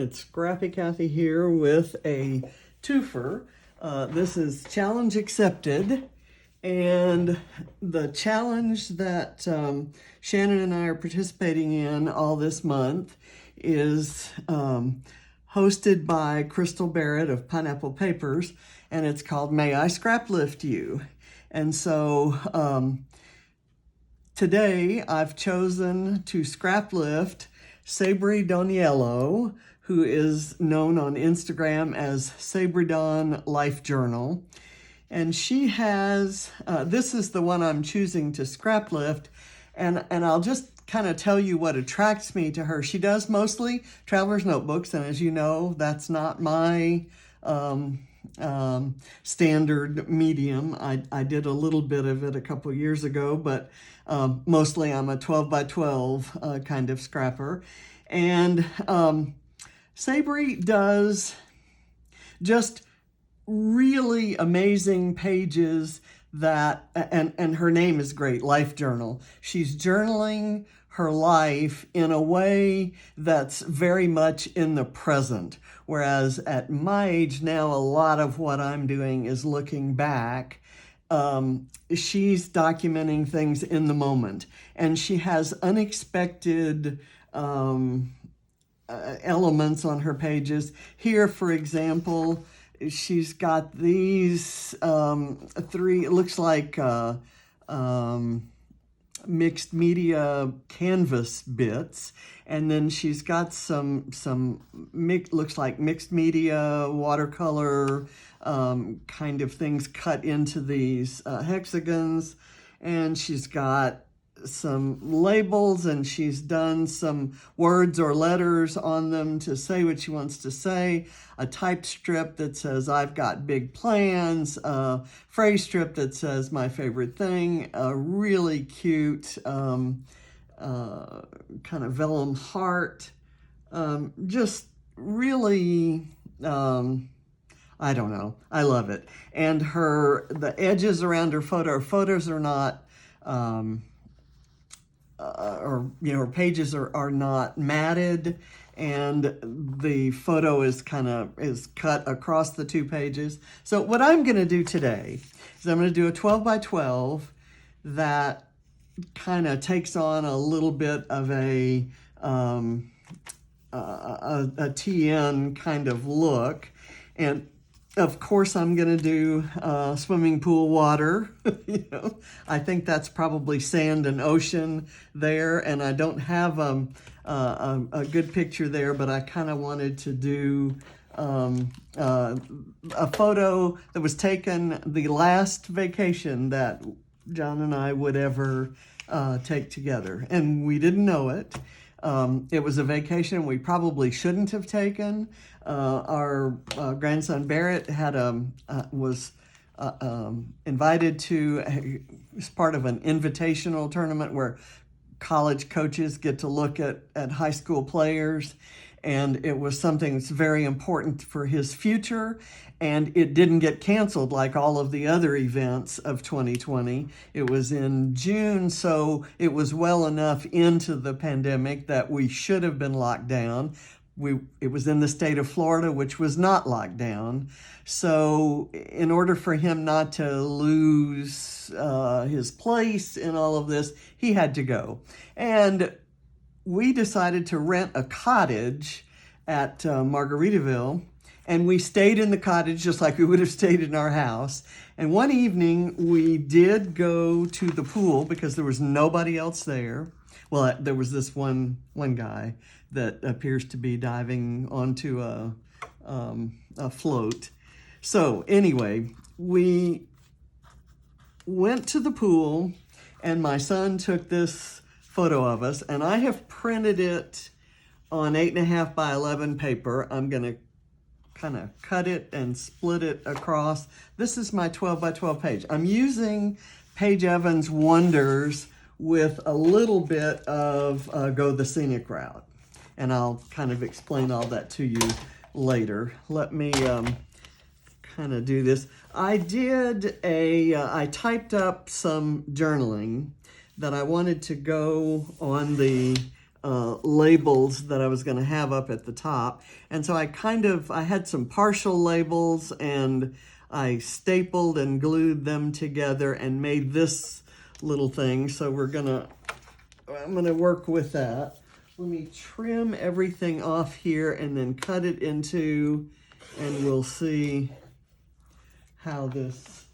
It's Scrappy Kathy here with a twofer. This is challenge accepted, and the challenge that Shannon and I are participating in all this month is hosted by Crystal Barrett of Pineapple Papers, and it's called May I Scraplift You? And so today I've chosen to scraplift Sabry Doniello, who is known on Instagram as Sabry Don Life Journal. And she has, this is the one I'm choosing to scraplift, and I'll just kind of tell you what attracts me to her. She does mostly traveler's notebooks, and as you know, that's not my standard medium. I did a little bit of it a couple years ago, but mostly I'm a 12 by 12 kind of scrapper. And Sabry does just really amazing pages that, and her name is great, Life Journal. She's journaling her life in a way that's very much in the present. Whereas at my age now, a lot of what I'm doing is looking back. She's documenting things in the moment, and she has unexpected elements on her pages. Here, for example, she's got these three, it looks like mixed media canvas bits, and then she's got some looks like mixed media watercolor kind of things cut into these hexagons, and she's got some labels, and she's done some words or letters on them to say what she wants to say, a typed strip that says I've got big plans, a phrase strip that says my favorite thing, a really cute kind of vellum heart, just really I don't know, I love it. And the edges around her photos are not her pages are not matted, and the photo is cut across the two pages. So what I'm going to do today is I'm going to do a 12 by 12 that kind of takes on a little bit of a TN kind of look. And of course, I'm going to do swimming pool water. I think that's probably sand and ocean there, and I don't have a good picture there, but I kind of wanted to do a photo that was taken the last vacation that John and I would ever take together, and we didn't know it. It was a vacation we probably shouldn't have taken. Our grandson Barrett was invited to as part of an invitational tournament where college coaches get to look at high school players, and it was something that's very important for his future. And it didn't get canceled like all of the other events of 2020. It was in June, so it was well enough into the pandemic that we should have been locked down. It was in the state of Florida, which was not locked down. So in order for him not to lose his place in all of this, he had to go. And we decided to rent a cottage at Margaritaville, and we stayed in the cottage just like we would have stayed in our house. And one evening we did go to the pool because there was nobody else there. Well, there was this one guy that appears to be diving onto a float. So anyway, we went to the pool, and my son took this photo of us, and I have printed it on 8.5 by 11 paper. I'm gonna kind of cut it and split it across. This is my 12 by 12 page. I'm using Paige Evans Wonders with a little bit of Go the Scenic Route, and I'll kind of explain all that to you later. Let me kind of do this. I typed up some journaling that I wanted to go on the labels that I was going to have up at the top. And so I had some partial labels, and I stapled and glued them together and made this little thing. So I'm gonna work with that. Let me trim everything off here and then cut it into, and we'll see how this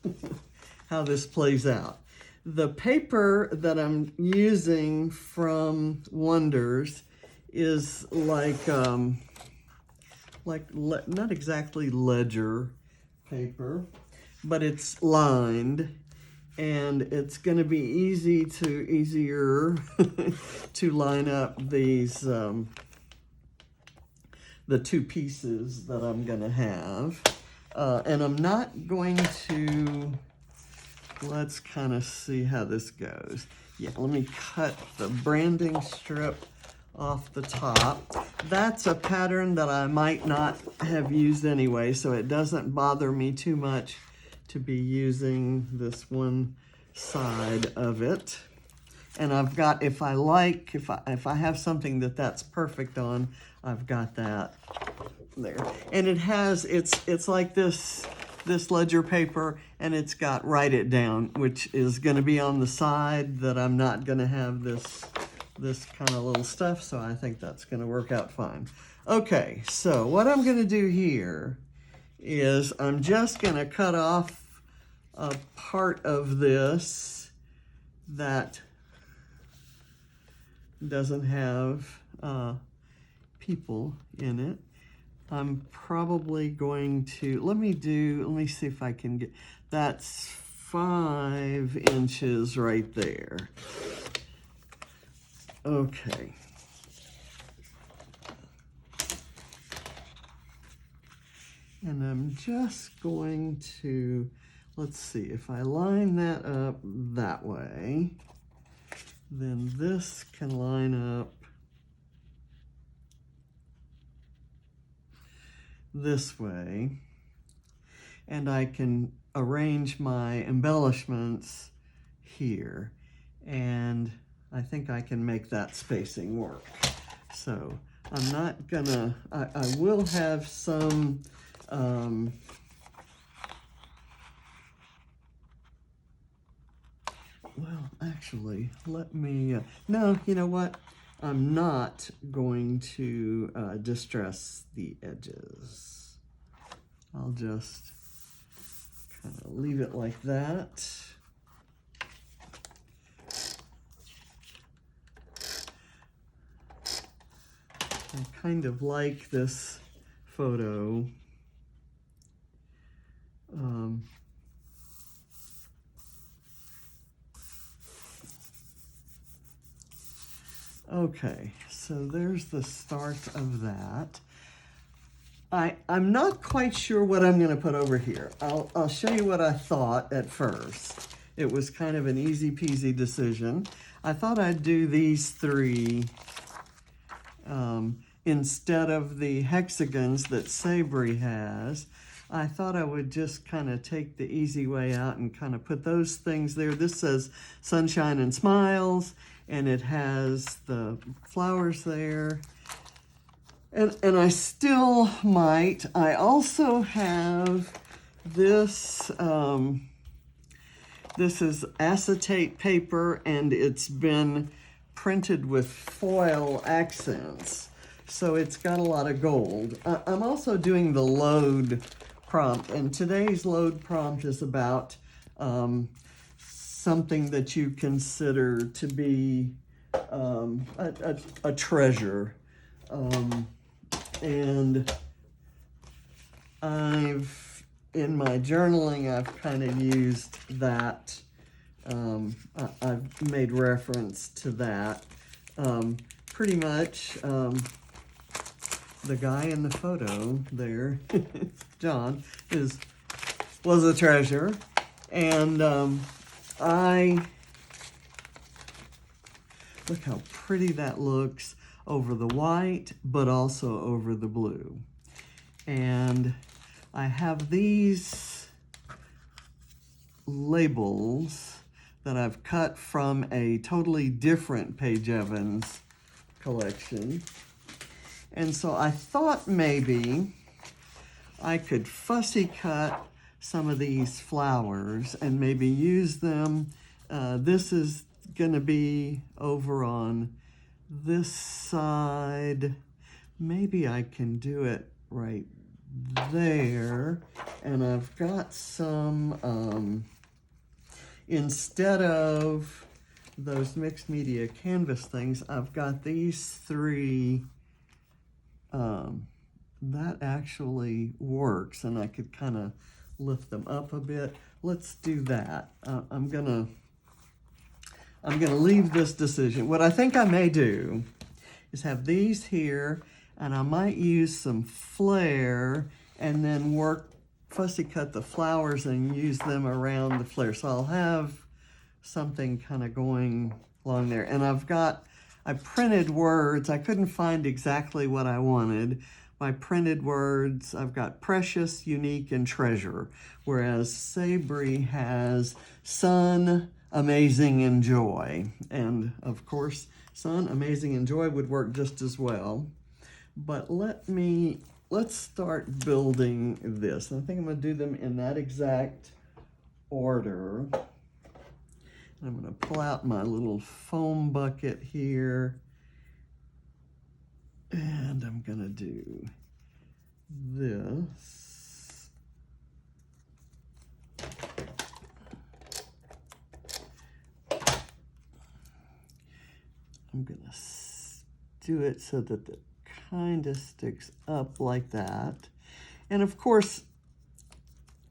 how this plays out. The paper that I'm using from Wonders is like not exactly ledger paper, but it's lined, and it's going to be easier to line up these the two pieces that I'm going to have, and I'm not going to. Let's kind of see how this goes. Yeah, let me cut the branding strip off the top. That's a pattern that I might not have used anyway, so it doesn't bother me too much to be using this one side of it. And I've got, if I have something that's perfect on, I've got that there. And it's like this ledger paper, and it's got write it down, which is going to be on the side that I'm not going to have this kind of little stuff, so I think that's going to work out fine. Okay, so what I'm going to do here is I'm just going to cut off a part of this that doesn't have people in it. I'm probably going to, let me see if I can get, that's 5 inches right there. Okay. And I'm just going to, let's see, if I line that up that way, then this can line up this way, and I can arrange my embellishments here, and I think I can make that spacing work. So I'm not gonna, I will have some well, actually, let me, no, you know what? I'm not going to distress the edges. I'll just kind of leave it like that. I kind of like this photo. Okay, so there's the start of that. I'm not quite sure what I'm going to put over here. I'll show you what I thought at first. It was kind of an easy peasy decision. I thought I'd do these 3 instead of the hexagons that Sabry has. I thought I would just kind of take the easy way out and kind of put those things there. This says Sunshine and Smiles, and it has the flowers there. And I still might. I also have this, this is acetate paper, and it's been printed with foil accents. So it's got a lot of gold. I'm also doing the load prompt, and today's load prompt is about something that you consider to be a treasure. And in my journaling, I've kind of used that. I've made reference to that. Pretty much, the guy in the photo there, John, was a treasure. And look how pretty that looks over the white, but also over the blue. And I have these labels that I've cut from a totally different Paige Evans collection. And so I thought maybe I could fussy cut some of these flowers and maybe use them. This is going to be over on this side. Maybe I can do it right there. And I've got some, instead of those mixed media canvas things, I've got these three. That actually works, and I could kind of lift them up a bit. Let's do that. I'm gonna leave this decision. What I think I may do is have these here, and I might use some flare and then fussy cut the flowers and use them around the flare. So I'll have something kind of going along there. And I printed words. I couldn't find exactly what I wanted. My printed words, I've got precious, unique, and treasure, whereas Sabry has sun, amazing, and joy. And of course, sun, amazing, and joy would work just as well. But let's start building this. And I think I'm gonna do them in that exact order. I'm gonna pull out my little foam bucket here. And I'm gonna do this. I'm gonna do it so that it kind of sticks up like that. And of course,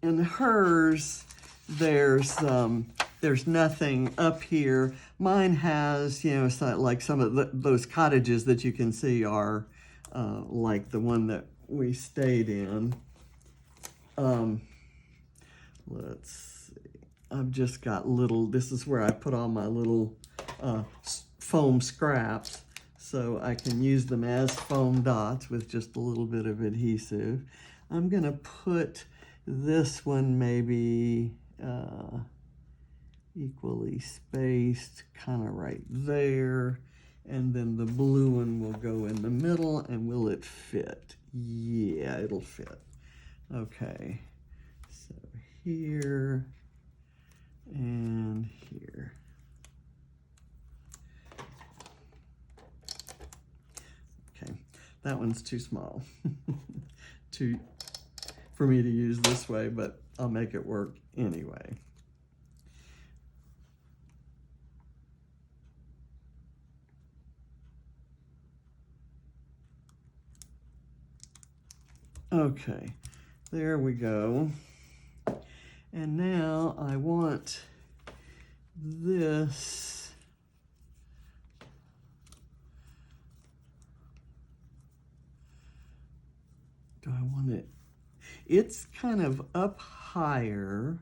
in hers, there's nothing up here. Mine has, it's not like some of those cottages that you can see are like the one that we stayed in. Let's see. I've just got this is where I put all my little foam scraps, so I can use them as foam dots with just a little bit of adhesive. I'm gonna put this one maybe equally spaced, kind of right there, and then the blue one will go in the middle. And will it fit? Yeah, it'll fit. Okay, so here and here. Okay, that one's too small for me to use this way, but I'll make it work anyway. Okay, there we go. And now I want this do I want it? It's kind of up higher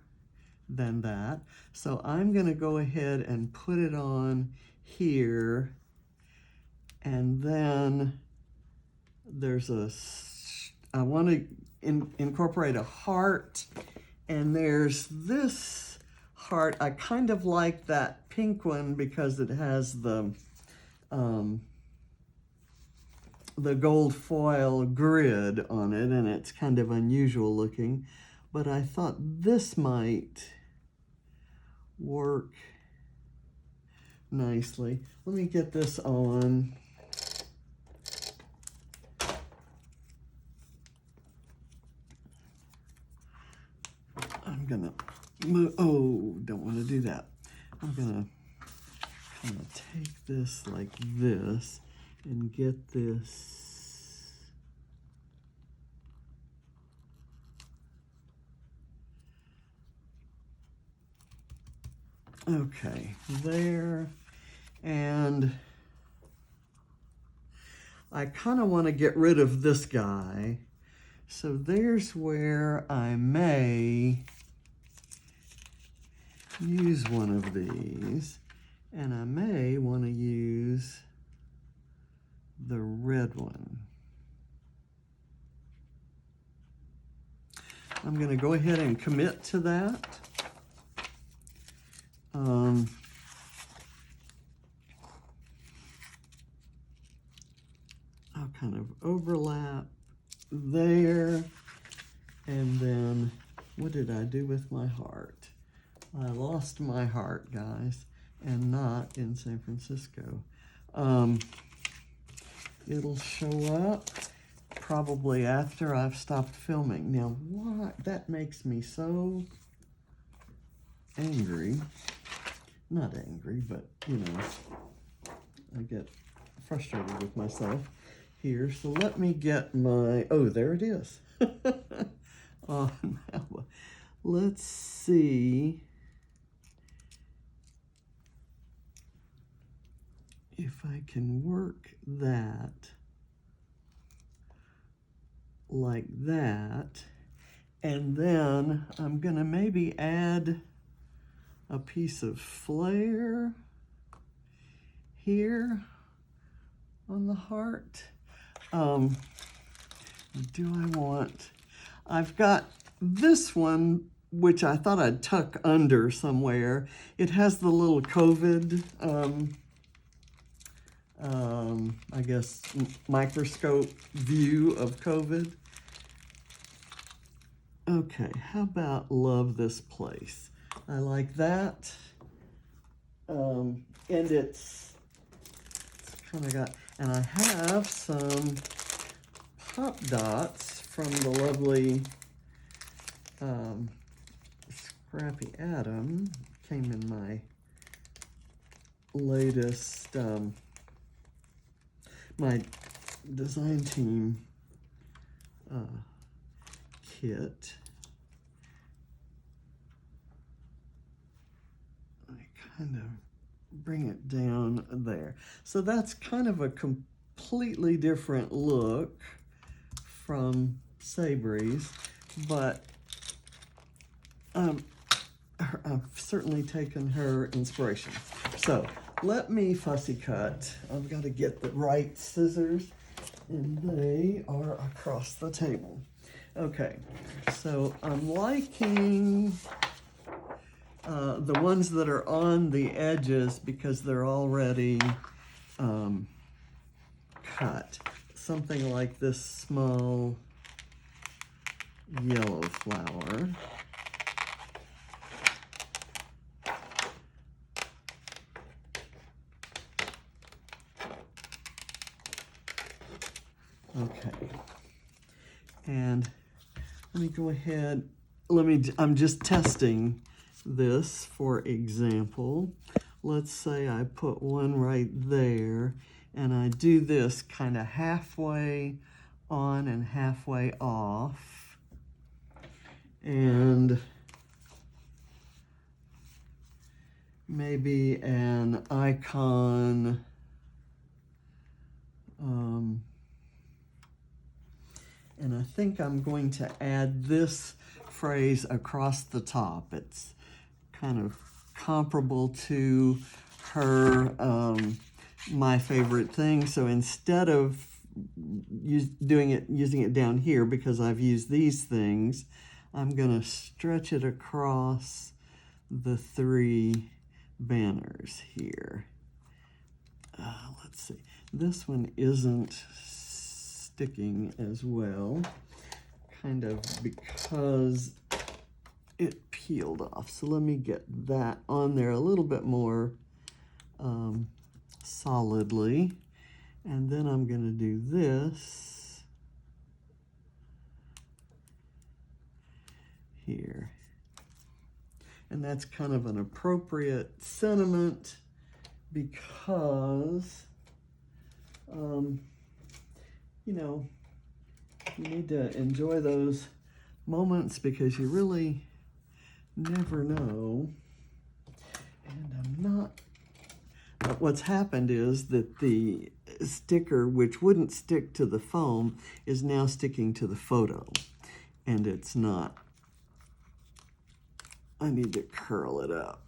than that, so I'm gonna go ahead and put it on here, and then I want to incorporate a heart, and there's this heart. I kind of like that pink one because it has the gold foil grid on it, and it's kind of unusual looking, but I thought this might work nicely. Let me get this on. I'm gonna move, don't want to do that. I'm gonna kind of take this like this and get this okay there. And I kind of want to get rid of this guy, so there's where I may use one of these, and I may want to use the red one. I'm going to go ahead and commit to that. kind of overlap there. And then, what did I do with my heart? I lost my heart, guys, and not in San Francisco. It'll show up probably after I've stopped filming. Now, what? That makes me so angry. Not angry, but, you know, I get frustrated with myself here. So let me get my, oh, there it is. Now, let's see if I can work that like that. And then I'm gonna maybe add a piece of flare here on the heart. Do I want, I've got this one, which I thought I'd tuck under somewhere. It has the little COVID, I guess, microscope view of COVID. Okay, how about Love This Place? I like that. And it's kind of got, and I have some pop dots from the lovely Scrappy Atom. Came in my latest, my design team kit. I kind of bring it down there. So that's kind of a completely different look from Sabry's, but I've certainly taken her inspiration. So let me fussy cut. I've got to get the right scissors, and they are across the table. Okay, so I'm liking the ones that are on the edges because they're already cut. Something like this small yellow flower. Okay, and let me go ahead, I'm just testing this for example. Let's say I put one right there, and I do this kind of halfway on and halfway off. And maybe an icon, and I think I'm going to add this phrase across the top. It's kind of comparable to her My Favorite Thing. So instead of using it down here because I've used these things, I'm going to stretch it across the three banners here. Let's see. This one isn't sticking as well, kind of because it peeled off. So let me get that on there a little bit more solidly. And then I'm going to do this here. And that's kind of an appropriate sentiment because, you know, you need to enjoy those moments because you really never know. And I'm not, what's happened is that the sticker, which wouldn't stick to the foam, is now sticking to the photo, and it's not. I need to curl it up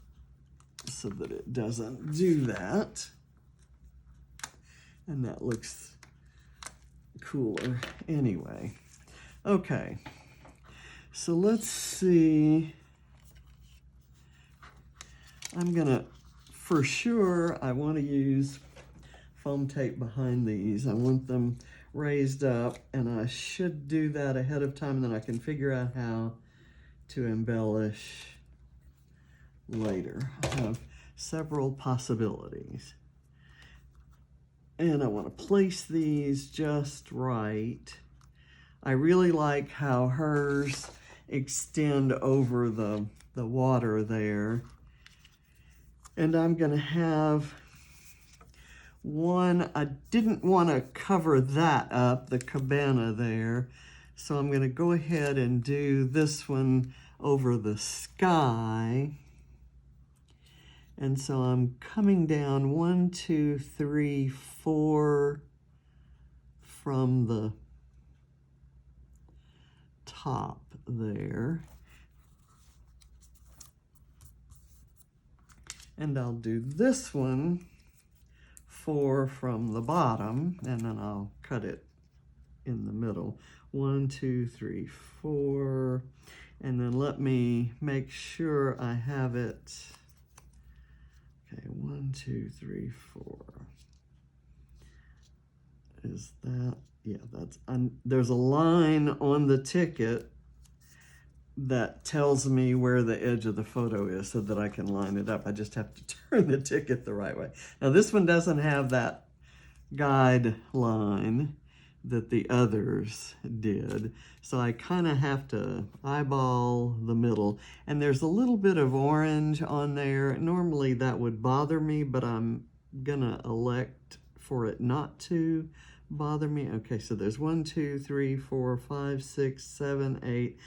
so that it doesn't do that. And that looks cooler anyway. Okay, so let's see. I'm gonna, for sure, I want to use foam tape behind these. I want them raised up, and I should do that ahead of time, and then I can figure out how to embellish later. I have several possibilities. And I want to place these just right. I really like how hers extend over the water there. And I'm going to have one, I didn't want to cover that up, the cabana there. So I'm going to go ahead and do this one over the sky. And so I'm coming down 1, 2, 3, 4 from the top there. And I'll do this one 4 from the bottom, and then I'll cut it in the middle. 1, 2, 3, 4. And then let me make sure I have it. Okay, 1, 2, 3, 4. Is that, yeah, that's, there's a line on the ticket that tells me where the edge of the photo is so that I can line it up. I just have to turn the ticket the right way. Now this one doesn't have that guide line that the others did. So I kind of have to eyeball the middle. And there's a little bit of orange on there. Normally that would bother me, but I'm gonna elect for it not to bother me. Okay, so there's 1, 2, 3, 4, 5, 6, 7, 8,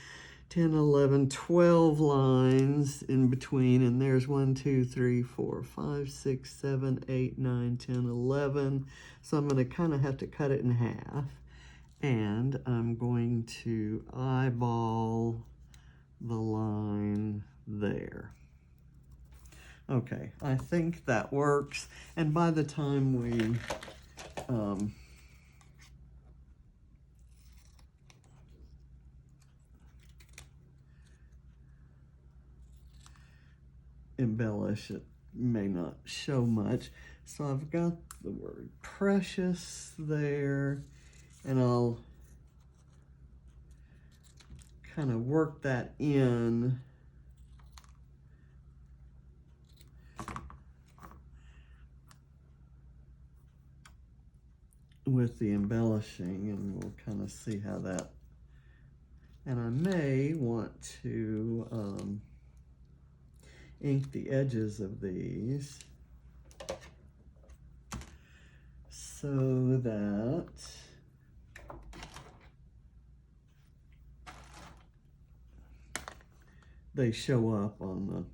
10, 11, 12 lines in between, and there's 1, 2, 3, 4, 5, 6, 7, 8, 9, 10, 11. So I'm going to kind of have to cut it in half, and I'm going to eyeball the line there. Okay, I think that works, and by the time we embellish, it may not show much. So I've got the word precious there, and I'll kind of work that in with the embellishing, and we'll kind of see how that, and I may want to ink the edges of these so that they show up on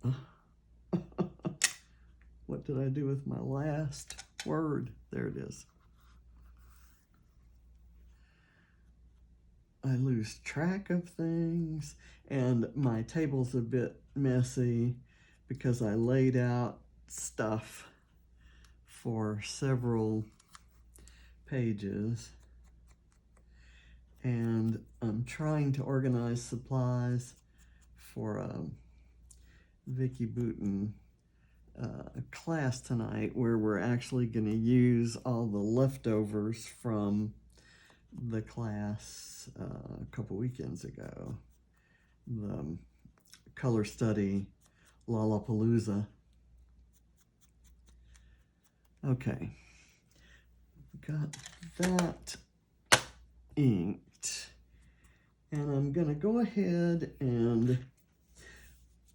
the what did I do with my last word? There it is. I lose track of things, and my table's a bit messy because I laid out stuff for several pages, and I'm trying to organize supplies for a Vicky Booten class tonight, where we're actually going to use all the leftovers from the class a couple weekends ago, the color study Lollapalooza. Okay, got that inked, and I'm gonna go ahead and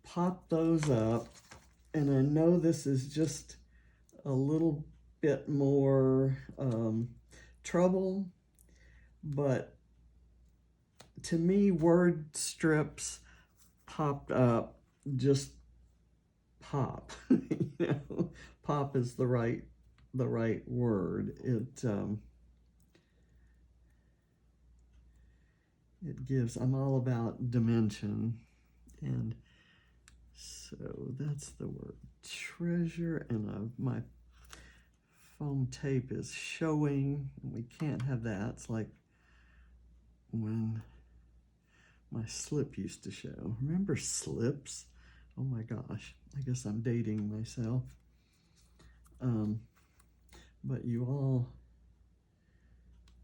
pop those up, and I know this is just a little bit more trouble, but to me, word strips popped up just pop. You know, pop is the right word. It gives. I'm all about dimension, and so that's the word treasure. And my foam tape is showing. We can't have that. It's like when my slip used to show. Remember slips? Oh my gosh, I guess I'm dating myself. but you all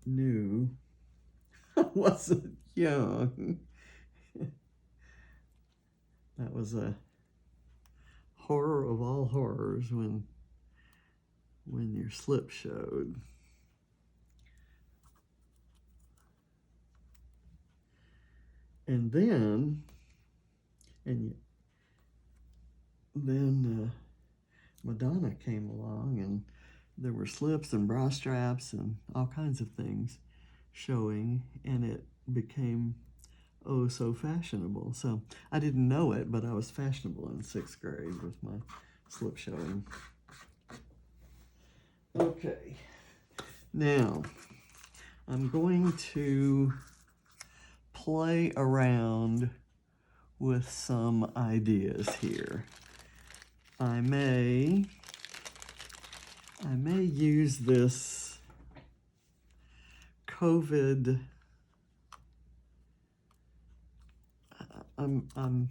knew I wasn't young. That was a horror of all horrors when your slip showed. And then Madonna came along, and there were slips and bra straps and all kinds of things showing, and it became oh so fashionable. So I didn't know it, but I was fashionable in 6th grade with my slip showing. Okay, now I'm going to play around with some ideas here. I may use this COVID. I'm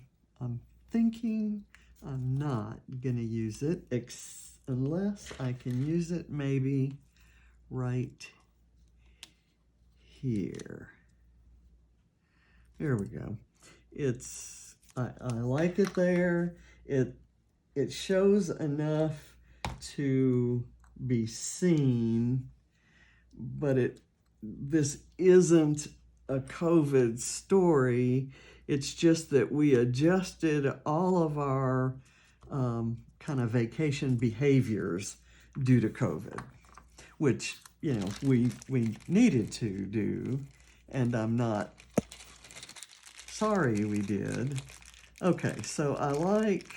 thinking I'm not gonna use it unless I can use it maybe right here. Here we go. I like it there. It shows enough to be seen, but this isn't a COVID story. It's just that we adjusted all of our kind of vacation behaviors due to COVID, which, you know, we needed to do, and I'm not sorry we did. Okay, so I like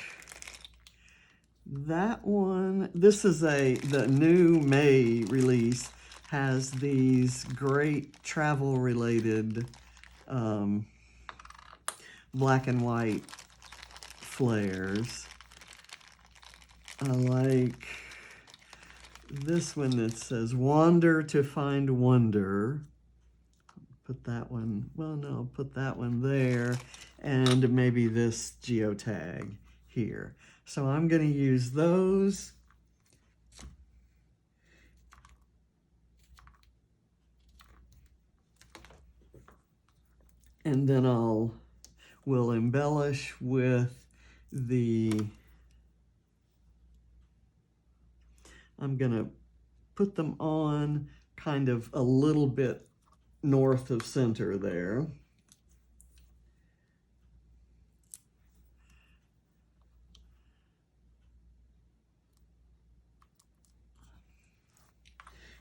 that one. This is the new May release, has these great travel related black and white flares. I like this one that says wander to find wonder. Put that one, well no, put that one there, and maybe this geotag here. So I'm going to use those. And then we'll embellish with I'm going to put them on kind of a little bit north of center there.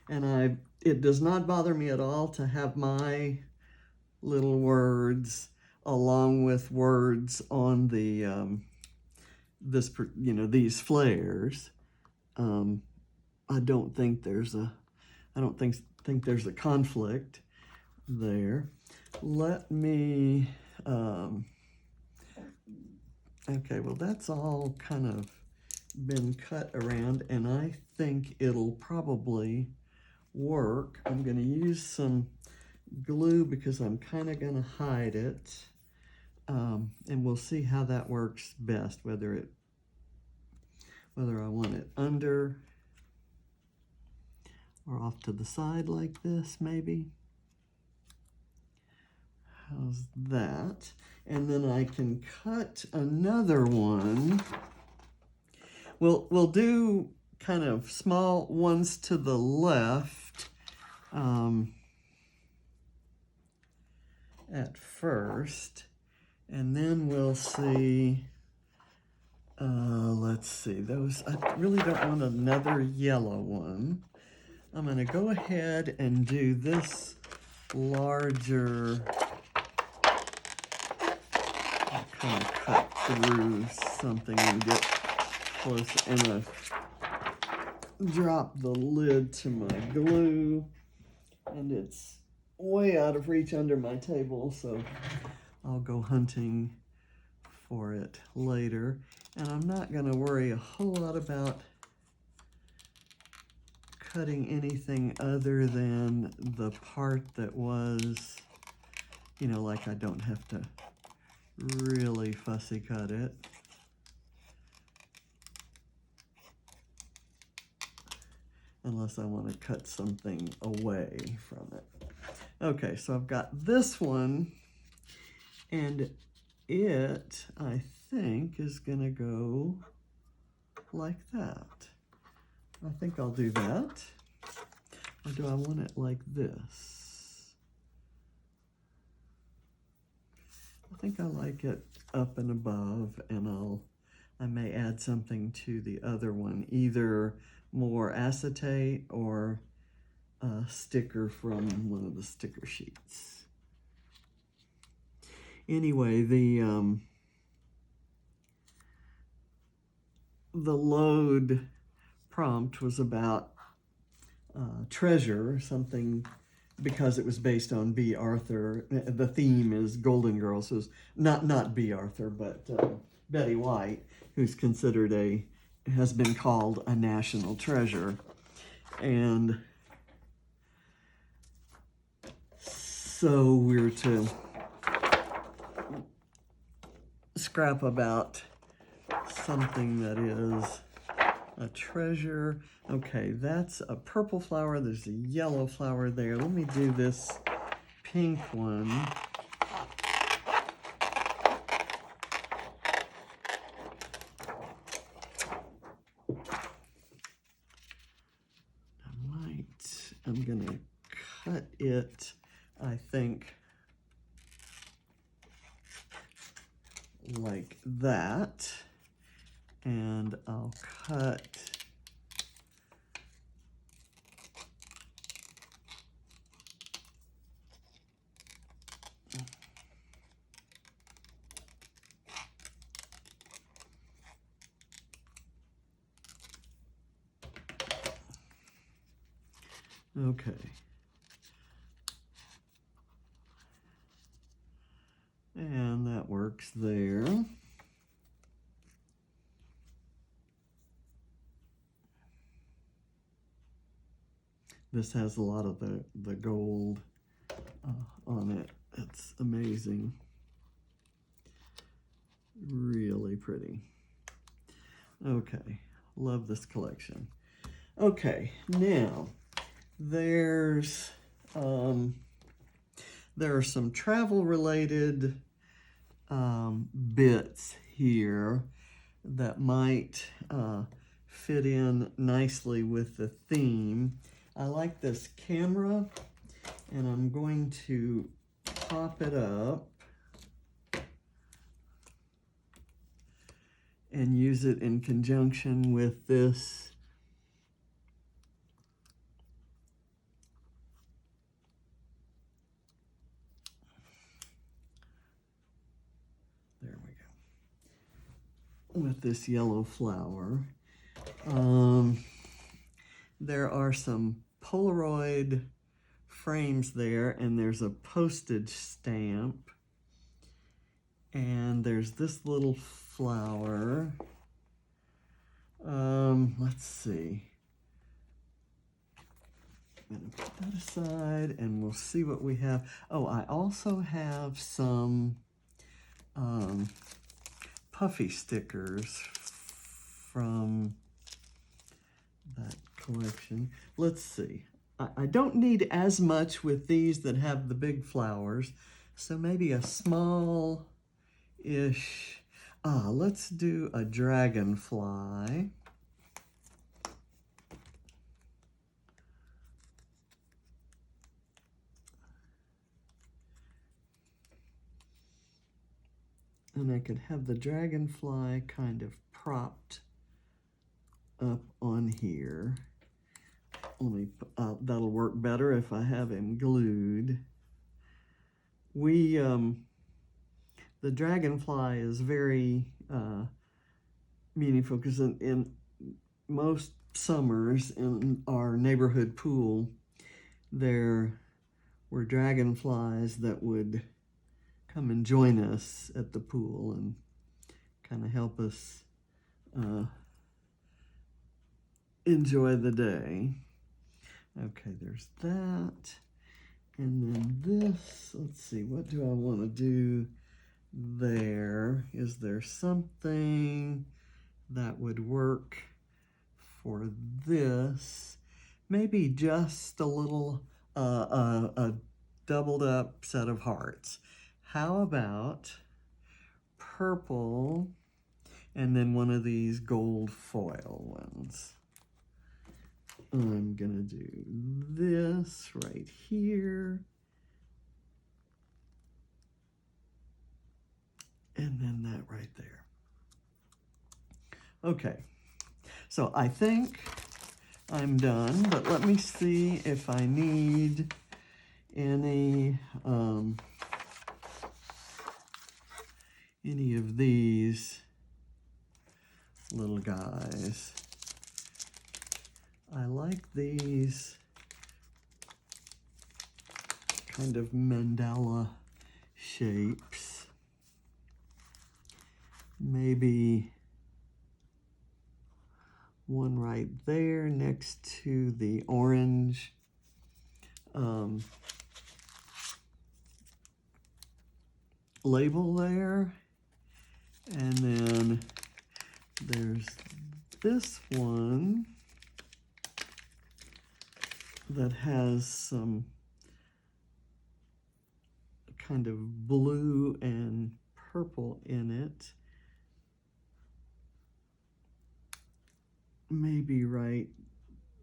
And it does not bother me at all to have my little words along with words on the these flares. I don't think there's a conflict there. Let me okay, well that's all kind of been cut around, and I think it'll probably work. I'm going to use some glue because I'm kind of going to hide it, and we'll see how that works best, whether I want it under or off to the side like this, maybe. How's that? And then I can cut another one. We'll do kind of small ones to the left at first, and then we'll see. Let's see, those, I really don't want another yellow one. I'm going to go ahead and do this larger. I'll kind of cut through something and get close, and drop the lid to my glue, and it's way out of reach under my table, so I'll go hunting for it later. And I'm not going to worry a whole lot about cutting anything other than the part that was, you know, like I don't have to really fussy cut it. unless I want to cut something away from it. Okay, so I've got this one, and it, I think, is gonna go like that. I think I'll do that. Or do I want it like this? I think I like it up and above, and I may add something to the other one, either more acetate or a sticker from one of the sticker sheets. Anyway, the load prompt was about treasure, something, because it was based on B. Arthur. The theme is Golden Girls, who's not B. Arthur, but Betty White, who's considered has been called a national treasure. And so we're to scrap about something that is a treasure. Okay, that's a purple flower. There's a yellow flower there. Let me do this pink one. I'm gonna cut it, I think, like that. And I'll cut okay. And that works there. This has a lot of the gold on it. It's amazing. Really pretty. Okay, love this collection. Okay, now there are some travel-related bits here that might fit in nicely with the theme. I like this camera, and I'm going to pop it up and use it in conjunction with this with this yellow flower. There are some Polaroid frames there, and there's a postage stamp, and there's this little flower. Let's see. I'm gonna put that aside, and we'll see what we have. Oh, I also have some puffy stickers from that collection. Let's see. I don't need as much with these that have the big flowers, so maybe a small-ish. Let's do a dragonfly. And I could have the dragonfly kind of propped up on here. Only that'll work better if I have him glued. The dragonfly is very meaningful because in most summers in our neighborhood pool, there were dragonflies that would come and join us at the pool and kind of help us enjoy the day. Okay, there's that. And then this, let's see, what do I want to do there? Is there something that would work for this? maybe just a little, a doubled up set of hearts. How about purple and then one of these gold foil ones? I'm gonna do this right here. And then that right there. Okay, so I think I'm done, but let me see if I need any of these little guys. I like these kind of mandala shapes. Maybe one right there next to the orange label there. And then there's this one that has some kind of blue and purple in it. Maybe right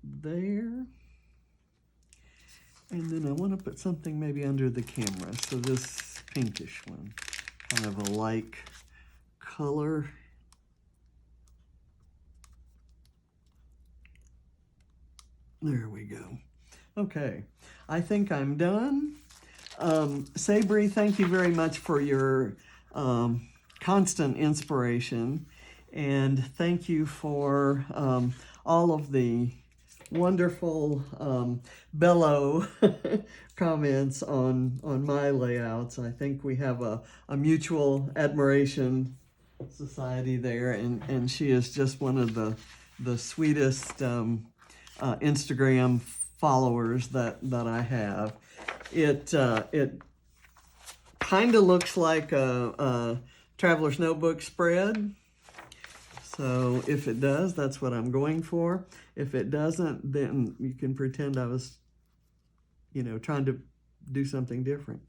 there. And then I want to put something maybe under the camera. So this pinkish one, kind of a like color. There we go. Okay, I think I'm done. Sabry, thank you very much for your constant inspiration. And thank you for all of the wonderful bellow comments on my layouts. I think we have a mutual admiration society there, and she is just one of the sweetest Instagram followers that I have. It kind of looks like a traveler's notebook spread. So if it does, that's what I'm going for. If it doesn't, then you can pretend I was, trying to do something different.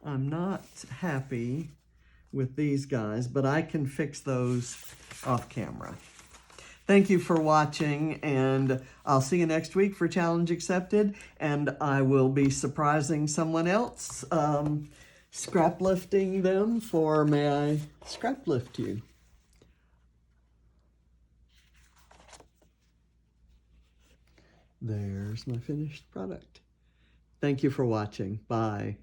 I'm not happy with these guys, but I can fix those off camera. Thank you for watching, and I'll see you next week for Challenge Accepted, and I will be surprising someone else, scrap lifting them for May I Scrap Lift You? There's my finished product. Thank you for watching. Bye.